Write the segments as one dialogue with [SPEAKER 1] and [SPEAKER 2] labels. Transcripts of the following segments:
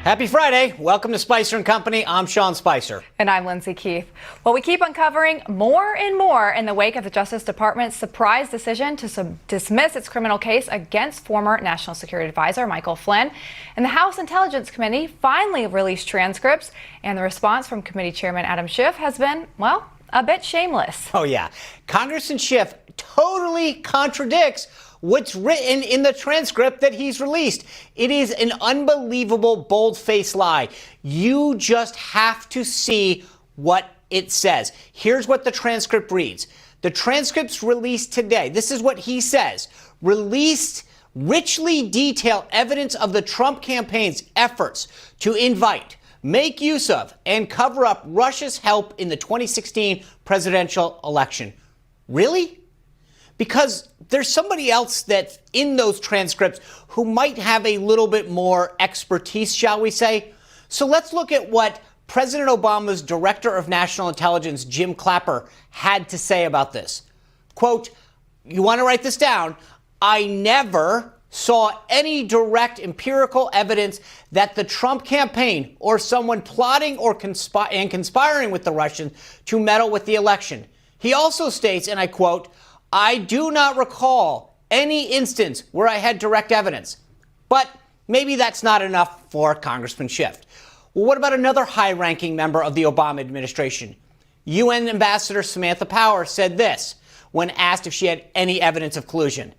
[SPEAKER 1] Happy Friday. Welcome to Spicer & Company. I'm Sean Spicer.
[SPEAKER 2] And I'm Lindsay Keith. Well, we keep uncovering more and more in the wake of the Justice Department's surprise decision to dismiss its criminal case against former National Security Advisor Michael Flynn. And the House Intelligence Committee finally released transcripts, and the response from Committee Chairman Adam Schiff has been, well, a bit shameless.
[SPEAKER 1] Oh, yeah. Congressman Schiff totally contradicts what's written in the transcript that he's released. It is an unbelievable, bold-faced lie. You just have to see what it says. Here's what the transcript reads. The transcript's released today. This is what he says. Released richly detailed evidence of the Trump campaign's efforts to invite, make use of, and cover up Russia's help in the 2016 presidential election. Really? Because there's somebody else that's in those transcripts who might have a little bit more expertise, shall we say. So let's look at what President Obama's Director of National Intelligence, Jim Clapper, had to say about this. Quote, you want to write this down? I never saw any direct empirical evidence that the Trump campaign or someone plotting or conspiring with the Russians to meddle with the election. He also states, and I quote, I do not recall any instance where I had direct evidence. But maybe that's not enough for Congressman Schiff. Well, what about another high-ranking member of the Obama administration? UN Ambassador Samantha Power said this when asked if she had any evidence of collusion.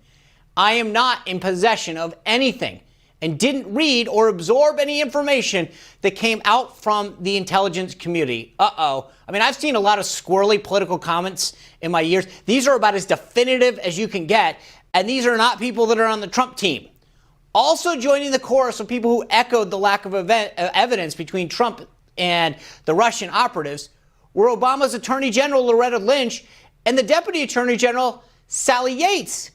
[SPEAKER 1] I am not in possession of anything and didn't read or absorb any information that came out from the intelligence community. Uh-oh. I mean, I've seen a lot of squirrely political comments in my years. These are about as definitive as you can get, and these are not people that are on the Trump team. Also joining the chorus of people who echoed the lack of evidence between Trump and the Russian operatives were Obama's Attorney General Loretta Lynch and the Deputy Attorney General Sally Yates.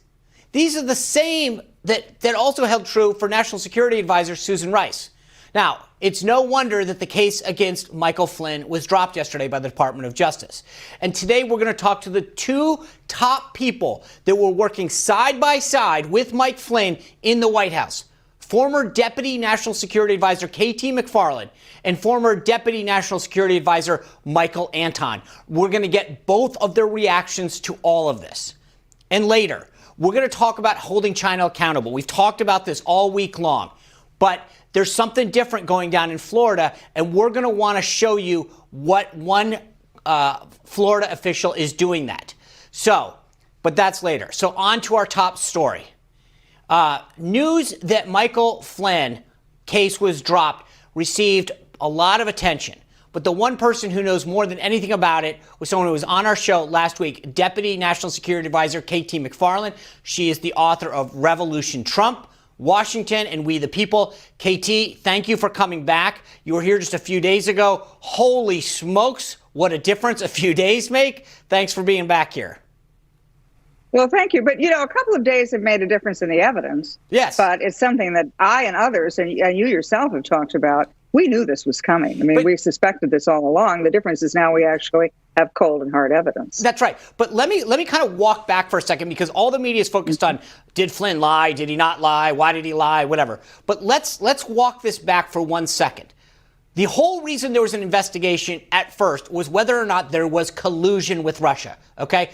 [SPEAKER 1] These are the same that also held true for National Security Advisor Susan Rice. Now, it's no wonder that the case against Michael Flynn was dropped yesterday by the Department of Justice. And today we're going to talk to the two top people that were working side by side with Mike Flynn in the White House. Former Deputy National Security Advisor KT McFarland and former Deputy National Security Advisor Michael Anton. We're going to get both of their reactions to all of this. And later, we're going to talk about holding China accountable. We've talked about this all week long, but there's something different going down in Florida, and we're going to want to show you what one Florida official is doing that. So, but that's later. So on to our top story. News that Michael Flynn case was dropped received a lot of attention. But the one person who knows more than anything about it was someone who was on our show last week, Deputy National Security Advisor KT McFarland. She is the author of Revolution Trump, Washington, and We the People. KT, thank you for coming back. You were here just a few days ago. Holy smokes, what a difference a few days make. Thanks for being back here.
[SPEAKER 3] Well, thank you. But, a couple of days have made a difference in the evidence.
[SPEAKER 1] Yes.
[SPEAKER 3] But it's something that I and others, and you yourself have talked about. We knew this was coming. I mean, we suspected this all along. The difference is now we actually have cold and hard evidence.
[SPEAKER 1] That's right. But let me kind of walk back for a second, because all the media is focused on, did Flynn lie? Did he not lie? Why did he lie? Whatever. But let's walk this back for 1 second. The whole reason there was an investigation at first was whether or not there was collusion with Russia. Okay?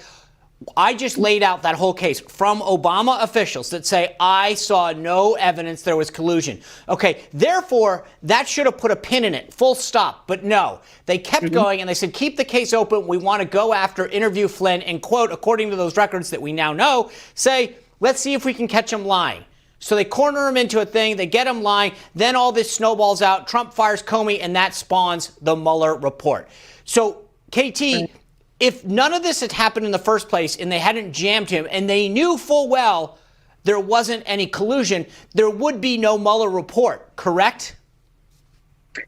[SPEAKER 1] I just laid out that whole case from Obama officials that say, I saw no evidence there was collusion. Okay, therefore, that should have put a pin in it, full stop. But no, they kept going, and they said, keep the case open. We want to go after, interview Flynn, and quote, according to those records that we now know, say, let's see if we can catch him lying. So they corner him into a thing, they get him lying, then all this snowballs out, Trump fires Comey, and that spawns the Mueller report. So, KT, if none of this had happened in the first place and they hadn't jammed him and they knew full well there wasn't any collusion, there would be no Mueller report, correct?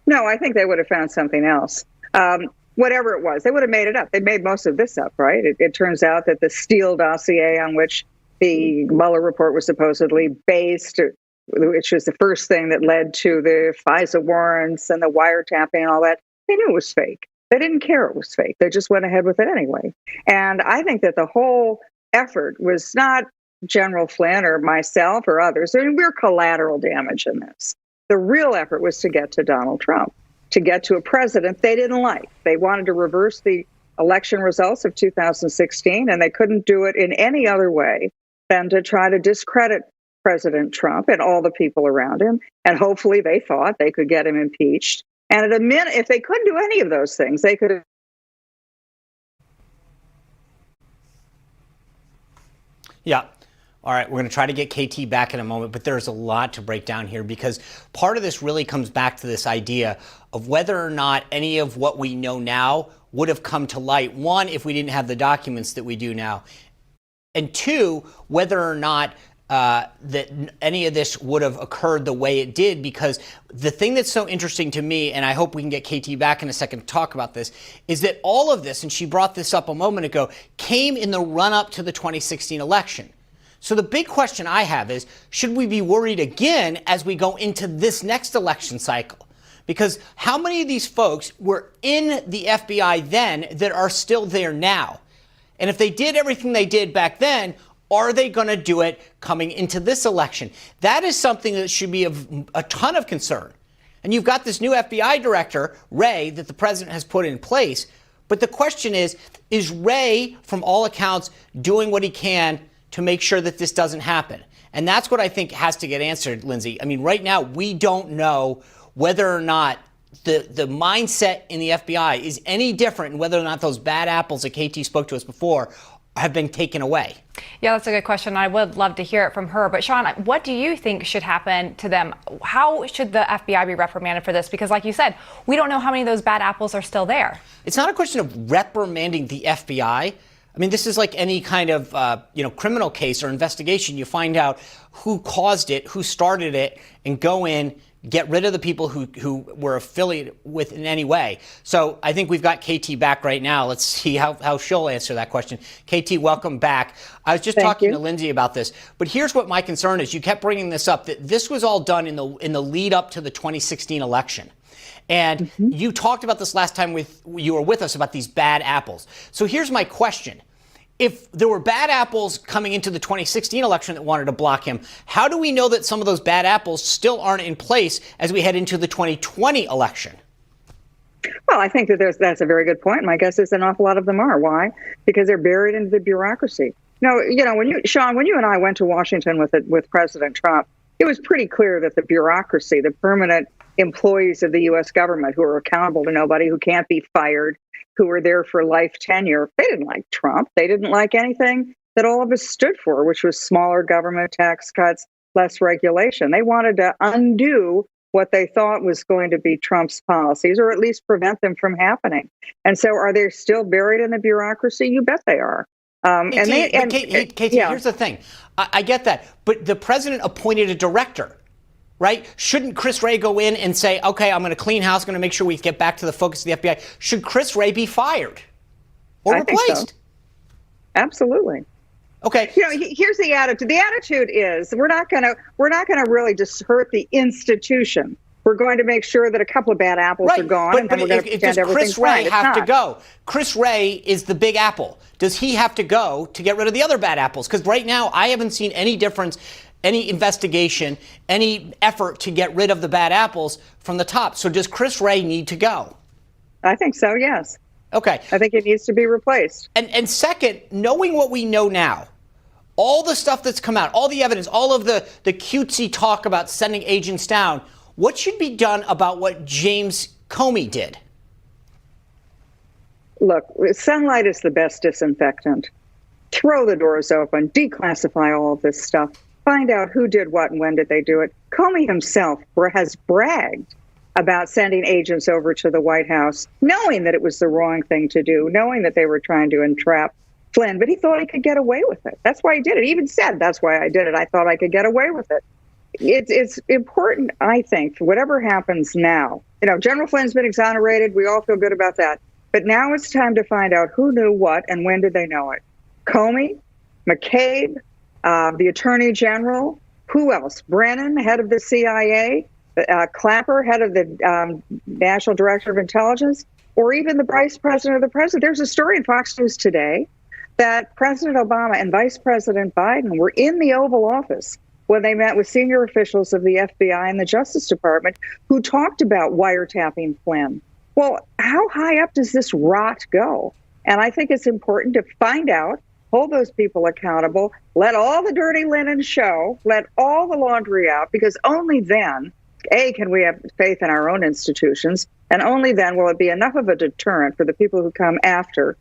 [SPEAKER 3] No, I think they would have found something else. Whatever it was, they would have made it up. They made most of this up, right? It turns out that the Steele dossier on which the Mueller report was supposedly based, which was the first thing that led to the FISA warrants and the wiretapping and all that, they knew it was fake. They didn't care it was fake. They just went ahead with it anyway. And I think that the whole effort was not General Flynn or myself or others. I mean, we're collateral damage in this. The real effort was to get to Donald Trump, to get to a president they didn't like. They wanted to reverse the election results of 2016, and they couldn't do it in any other way than to try to discredit President Trump and all the people around him. And hopefully they thought they could get him impeached. And at a minute, if they couldn't do any of those things, they could.
[SPEAKER 1] Yeah. All right, we're going to try to get KT back in a moment, but there's a lot to break down here because part of this really comes back to this idea of whether or not any of what we know now would have come to light. One, if we didn't have the documents that we do now. And two, whether or not that any of this would have occurred the way it did, because the thing that's so interesting to me, and I hope we can get KT back in a second to talk about this, is that all of this, and she brought this up a moment ago, came in the run-up to the 2016 election. So the big question I have is, should we be worried again as we go into this next election cycle? Because how many of these folks were in the FBI then that are still there now? And if they did everything they did back then, are they going to do it coming into this election? That is something that should be of a ton of concern. And you've got this new FBI director, Wray, that the president has put in place. But the question is Wray, from all accounts, doing what he can to make sure that this doesn't happen? And that's what I think has to get answered, Lindsay. I mean, right now, we don't know whether or not the mindset in the FBI is any different, and whether or not those bad apples that KT spoke to us before have been taken away.
[SPEAKER 2] Yeah, that's a good question. I would love to hear it from her. But Sean, what do you think should happen to them? How should the FBI be reprimanded for this? Because like you said, we don't know how many of those bad apples are still there. It's
[SPEAKER 1] not a question of reprimanding the FBI. I mean, this is like any kind of criminal case or investigation. You find out who caused it, who started it, and go in, get rid of the people who were affiliated with in any way. So I think we've got KT back right now. Let's see how she'll answer that question. KT, welcome back. I was just talking to Lindsay about this, but here's what my concern is. You kept bringing this up, that this was all done in the lead up to the 2016 election. And you talked about this last time you were with us about these bad apples. So here's my question. If there were bad apples coming into the 2016 election that wanted to block him, how do we know that some of those bad apples still aren't in place as we head into the 2020 election?
[SPEAKER 3] Well, I think that that's a very good point. My guess is an awful lot of them are. Why? Because they're buried into the bureaucracy. Sean, when you and I went to Washington with President Trump, it was pretty clear that the bureaucracy, the permanent employees of the U.S. government who are accountable to nobody, who can't be fired, who were there for life tenure, they didn't like Trump. They didn't like anything that all of us stood for, which was smaller government, tax cuts, less regulation. They wanted to undo what they thought was going to be Trump's policies, or at least prevent them from happening. And so are they still buried in the bureaucracy? You bet they are.
[SPEAKER 1] Katie, here's the thing. I get that. But the president appointed a director, right? Shouldn't Chris Wray go in and say, okay, I'm going to clean house, going to make sure we get back to the focus of the FBI? Should Chris Wray be fired or replaced?
[SPEAKER 3] Think so. Absolutely.
[SPEAKER 1] Okay.
[SPEAKER 3] Here's the attitude. The attitude is we're not going to really just hurt the institution. We're going to make sure that a couple of bad apples are gone, and then we're going to pretend everything's fine.
[SPEAKER 1] Does Chris Wray have to go? Chris Wray is the big apple. Does he have to go to get rid of the other bad apples? Because right now, I haven't seen any difference, any investigation, any effort to get rid of the bad apples from the top. So does Chris Wray need to go?
[SPEAKER 3] I think so, yes.
[SPEAKER 1] Okay.
[SPEAKER 3] I think it needs to be replaced.
[SPEAKER 1] And second, knowing what we know now, all the stuff that's come out, all the evidence, all of the cutesy talk about sending agents down, what should be done about what James Comey did?
[SPEAKER 3] Look, sunlight is the best disinfectant. Throw the doors open, declassify all of this stuff, find out who did what and when did they do it. Comey himself has bragged about sending agents over to the White House, knowing that it was the wrong thing to do, knowing that they were trying to entrap Flynn, but he thought he could get away with it. That's why he did it. He even said, that's why I did it. I thought I could get away with it. It's important, I think, for whatever happens now. General Flynn's been exonerated. We all feel good about that. But now it's time to find out who knew what and when did they know it. Comey, McCabe, the Attorney General, who else? Brennan, head of the CIA, Clapper, head of the National Director of Intelligence, or even the Vice President of the President. There's a story in Fox News today that President Obama and Vice President Biden were in the Oval Office when they met with senior officials of the FBI and the Justice Department who talked about wiretapping Flynn. Well, how high up does this rot go? And I think it's important to find out, hold those people accountable, let all the dirty linen show, let all the laundry out, because only then, A, can we have faith in our own institutions, and only then will it be enough of a deterrent for the people who come after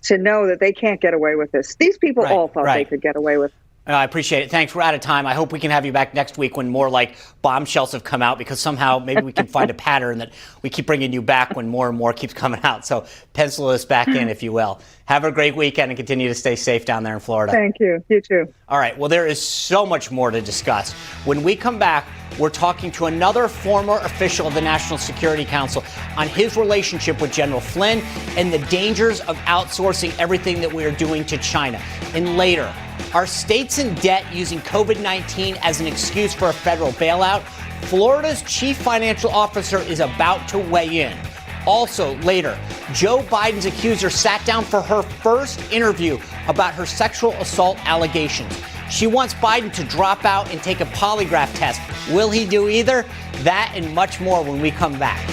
[SPEAKER 3] to know that they can't get away with this. These people all thought they could get away with it.
[SPEAKER 1] I appreciate it. Thanks. We're out of time. I hope we can have you back next week when more like bombshells have come out, because somehow maybe we can find a pattern that we keep bringing you back when more and more keeps coming out. So pencil us back in, if you will. Have a great weekend and continue to stay safe down there in Florida.
[SPEAKER 3] Thank you. You too.
[SPEAKER 1] All right. Well, there is so much more to discuss. When we come back, we're talking to another former official of the National Security Council on his relationship with General Flynn and the dangers of outsourcing everything that we are doing to China. And later, are states in debt using COVID-19 as an excuse for a federal bailout? Florida's chief financial officer is about to weigh in. Also, later, Joe Biden's accuser sat down for her first interview about her sexual assault allegations. She wants Biden to drop out and take a polygraph test. Will he do either? That and much more when we come back.